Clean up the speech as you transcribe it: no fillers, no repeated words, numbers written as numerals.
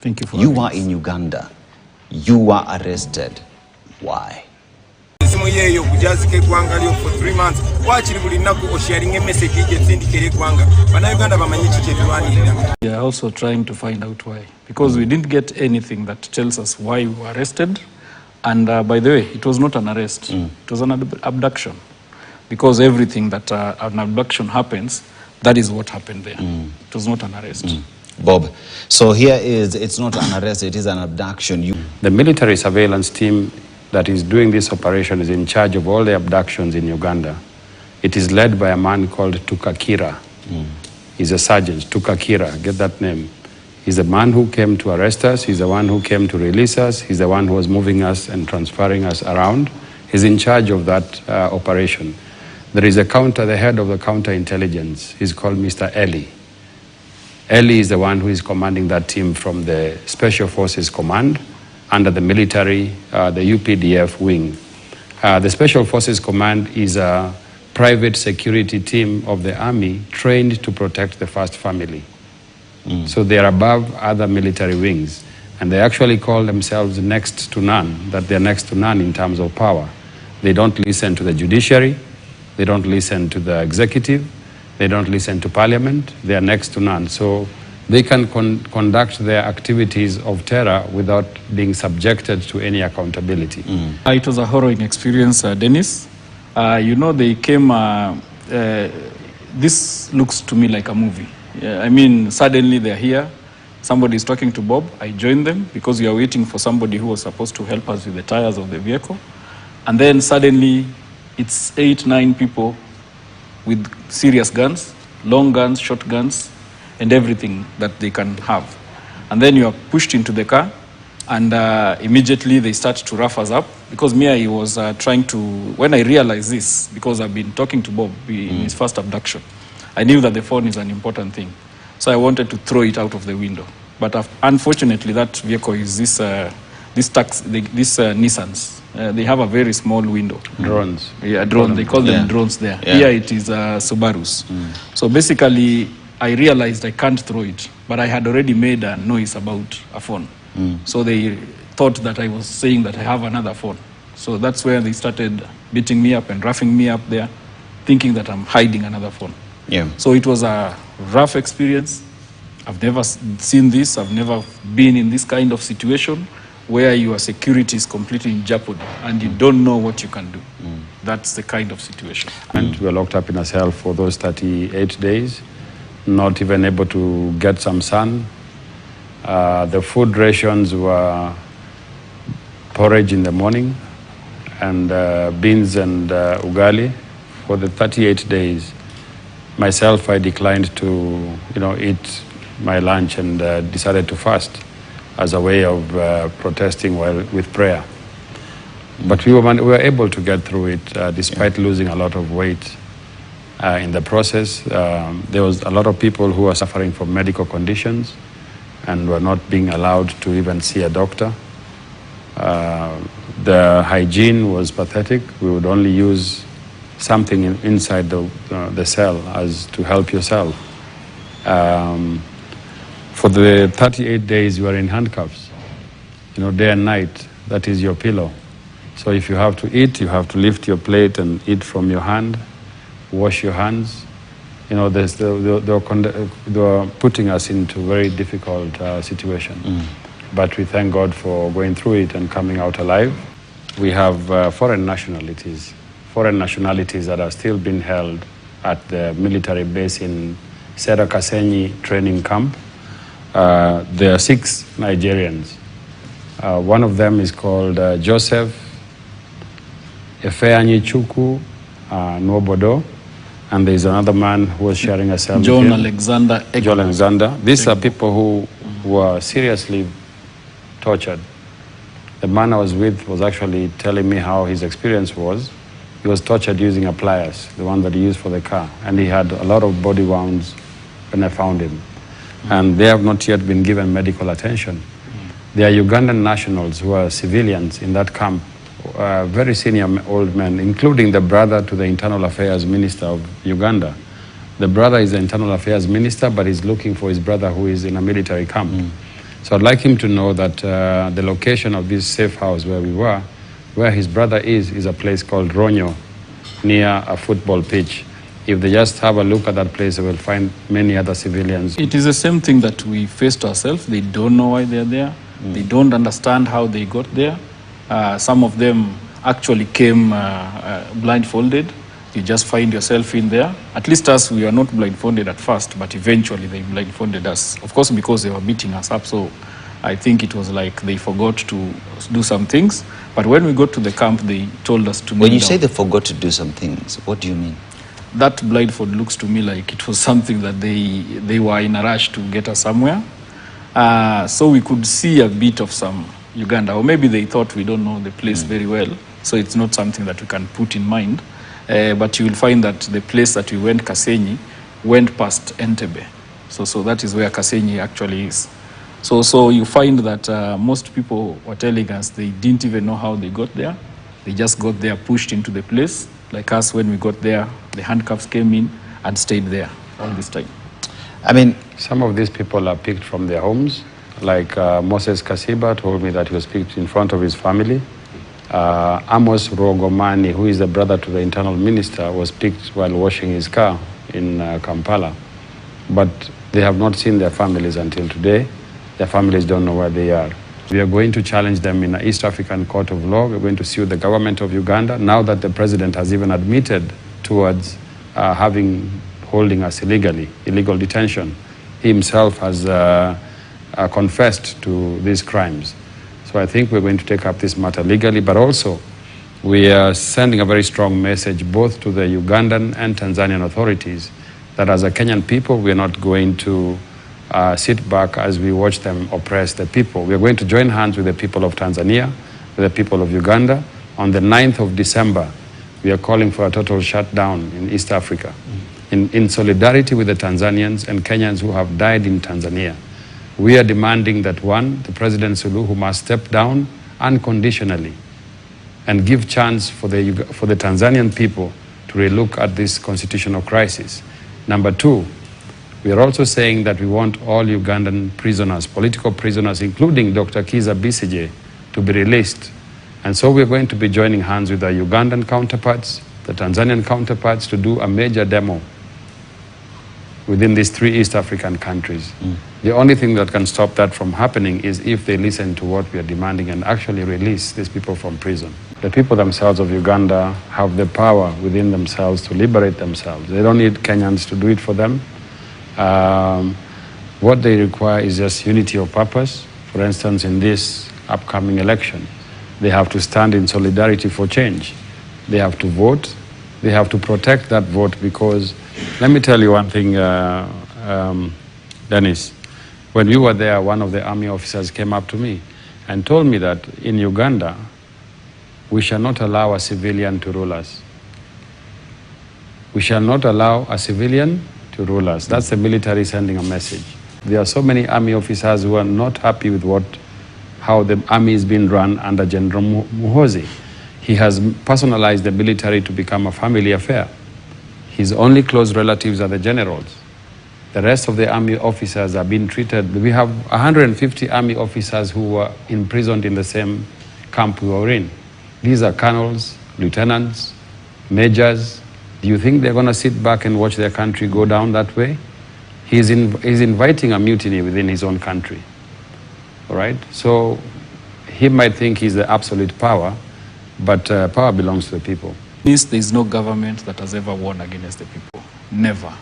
Thank you for You are in Uganda. You were arrested. Why? For 3 months. We are also trying to find out why, because we didn't get anything that tells us why we were arrested. And by the way, it was not an arrest. It was an abduction, because everything that an abduction happens, that is what happened there. It was not an arrest. Bob, so here it's not an arrest, it is an abduction. The military surveillance team that is doing this operation is in charge of all the abductions in Uganda. It is led by a man called Tukakira. He's a sergeant, Tukakira, get that name. He's the man who came to arrest us. He's the one who came to release us. He's the one who was moving us and transferring us around. He's in charge of that operation. There is the head of the counterintelligence. He's called Mr. Eli. Eli is the one who is commanding that team from the Special Forces Command under the military, the UPDF wing. The Special Forces Command is a private security team of the army trained to protect the first family. So they are above other military wings. And they actually call themselves next to none, that they're next to none in terms of power. They don't listen to the judiciary. They don't listen to the executive. They don't listen to parliament. They are next to none. So they can conduct their activities of terror without being subjected to any accountability. It was a harrowing experience, Dennis. You know, they came, this looks to me like a movie. I mean, suddenly they're here. Somebody is talking to Bob. I joined them because we are waiting for somebody who was supposed to help us with the tires of the vehicle. And then suddenly it's 8, 9 people with serious guns, long guns, short guns, and everything that they can have. And then you are pushed into the car, and immediately they start to rough us up. Because I was trying to, when I realized this, because I've been talking to Bob in his first abduction, I knew that the phone is an important thing. So I wanted to throw it out of the window. But unfortunately, that vehicle is this Nissans. They have a very small window. Drones. Yeah, drones. They call them drones there. Yeah. Here it is Subarus. So basically, I realized I can't throw it, but I had already made a noise about a phone. So they thought that I was saying that I have another phone. So that's where they started beating me up and roughing me up there, thinking that I'm hiding another phone. Yeah. So it was a rough experience. I've never seen this. I've never been in this kind of situation where your security is completely in jeopardy and you don't know what you can do. That's the kind of situation. And we were locked up in a cell for those 38 days, not even able to get some sun. The food rations were porridge in the morning and beans and ugali for the 38 days. Myself, I declined to eat my lunch and decided to fast as a way of protesting with prayer. But we were able to get through it despite losing a lot of weight in the process. There was a lot of people who were suffering from medical conditions and were not being allowed to even see a doctor. The hygiene was pathetic. We would only use something inside the cell as to help yourself. For the 38 days you are in handcuffs, day and night. That is your pillow. So if you have to eat, you have to lift your plate and eat from your hand, wash your hands. They were putting us into a very difficult situation. But we thank God for going through it and coming out alive. We have foreign nationalities that are still being held at the military base in Serakasenyi training camp. There are 6 Nigerians. One of them is called Joseph Efeanyi Chukwu Nwobodo, and there is another man who was sharing a cell John with him. John Alexander. These are people who were seriously tortured. The man I was with was actually telling me how his experience was. He was tortured using a pliers, the one that he used for the car, and he had a lot of body wounds when I found him. And they have not yet been given medical attention. There are Ugandan nationals who are civilians in that camp, very senior old men, including the brother to the Internal Affairs Minister of Uganda. The brother is the Internal Affairs Minister, but he's looking for his brother who is in a military camp. So I'd like him to know that the location of this safe house where we were, where his brother is a place called Ronyo, near a football pitch. If they just have a look at that place, they will find many other civilians. It is the same thing that we faced ourselves. They don't know why they're there. They don't understand how they got there. Some of them actually came blindfolded. You just find yourself in there. At least us, we were not blindfolded at first, but eventually they blindfolded us. Of course, because they were beating us up. So I think it was like they forgot to do some things. But when we got to the camp, they told us to kneel When you down. say they forgot to do some things, what do you mean? That blindfold looks to me like it was something that they were in a rush to get us somewhere. So we could see a bit of some Uganda, or maybe they thought we don't know the place very well. So it's not something that we can put in mind. But you will find that the place that we went, Kasenyi, went past Entebbe. So that is where Kasenyi actually is. So you find that most people were telling us they didn't even know how they got there. They just got there, pushed into the place. Like us, when we got there, the handcuffs came in and stayed there all this time. I mean, some of these people are picked from their homes. Like Moses Kasiba told me that he was picked in front of his family. Amos Rogomani, who is the brother to the internal minister, was picked while washing his car in Kampala. But they have not seen their families until today. Their families don't know where they are. We are going to challenge them in the East African Court of Law. We're going to sue the government of Uganda, now that the president has even admitted towards holding us illegally, illegal detention. He himself has confessed to these crimes. So I think we're going to take up this matter legally, but also we are sending a very strong message both to the Ugandan and Tanzanian authorities that as a Kenyan people, we are not going to sit back as we watch them oppress the people. We are going to join hands with the people of Tanzania, with the people of Uganda. On the 9th of December, we are calling for a total shutdown in East Africa, in solidarity with the Tanzanians and Kenyans who have died in Tanzania. We are demanding that, one, the President Suluhu must step down unconditionally and give chance for the Tanzanian people to relook at this constitutional crisis. Number two, we are also saying that we want all Ugandan prisoners, political prisoners, including Dr. Kiza Besigye, to be released. And so we're going to be joining hands with our Ugandan counterparts, the Tanzanian counterparts, to do a major demo within these 3 East African countries. The only thing that can stop that from happening is if they listen to what we are demanding and actually release these people from prison. The people themselves of Uganda have the power within themselves to liberate themselves. They don't need Kenyans to do it for them. What they require is just unity of purpose. For instance, in this upcoming election, they have to stand in solidarity for change. They have to vote. They have to protect that vote, because let me tell you one thing, Dennis. When we were there, one of the army officers came up to me and told me that in Uganda, we shall not allow a civilian to rule us. We shall not allow a civilian to rule us. That's the military sending a message. There are so many army officers who are not happy with how the army is being run under General Muhoozi. He has personalized the military to become a family affair. His only close relatives are the generals. The rest of the army officers are being treated. We have 150 army officers who were imprisoned in the same camp we were in. These are colonels, lieutenants, majors. Do you think they're going to sit back and watch their country go down that way? He's inviting a mutiny within his own country. All right? So he might think he's the absolute power, but power belongs to the people. There is no government that has ever won against the people. Never.